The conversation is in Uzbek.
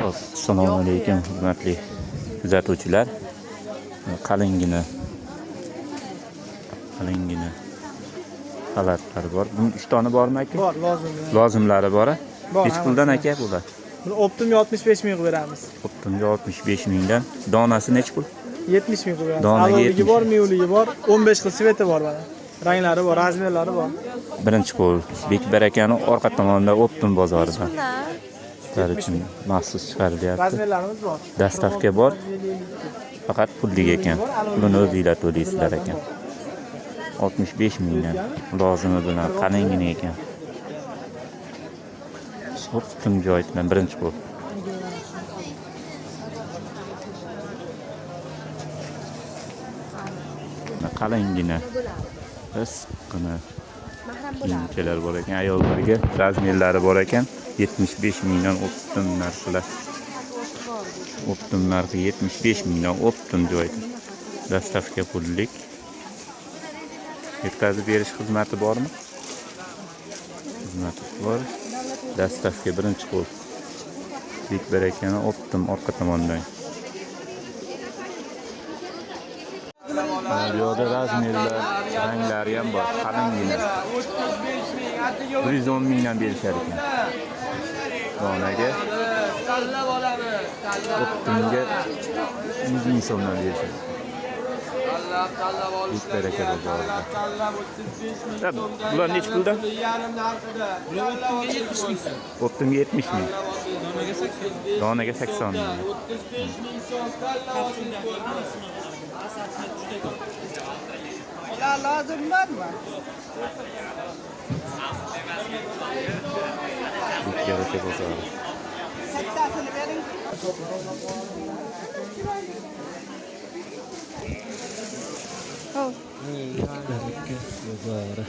Assalomu alaykum hurmatli kuzatuvchilar. Qalingina xalatlar bor. Bunun 3 tane bormi aka? Bor, lozim. Lozimlari bor. Bor, Nech puldan aka bular? Buni optimga 65 ming qilib beramiz. Optimga 65 mingdan. Donasi nech pul? 70 ming qilib beramiz. Donaga Avvalligi 70. bor, mevligi bor, 15 xil sveti bor mana. Ranglari bor, razmerlari bor. Birinchi qo'l Bekbar akani orqa tomonida Optim bozorida. Sizlar uchun maxsus chiqarilyapti. Razmerlarimiz bor. Dastavka bor. Faqat pullik ekan. Buni o'zingizlar to'laysizlar ekan. 65 mingdan lozimi bilan qalingina ekan. Optim joyidan birinchi qo'l. Qalingina rizqini kiyimchalar bor ekan, ayollarga razmerlari bor ekan. 75 mingdan Optim narxlar. Optim narxi 75 mingdan Optim joyida. Dastavka pullik. Yetkazib berish xizmati bormi? Xizmati bor. Dastavka birinchi qo'l. Bekbar akani Optim orqa tomondan. Bu yerda razmerlar, ranglari ham bor. Qalingina. 110 mingdan berishar ekan. Donaga Optimga 100 ming so'mdan berishar. Bekbar aka bozorida. Bular nech puldan? Optimga 70 ming. Donaga 80 ming. Ular lozimlarmi? Bekbar aka bozorida. Kattasini bering. Aka bozorida.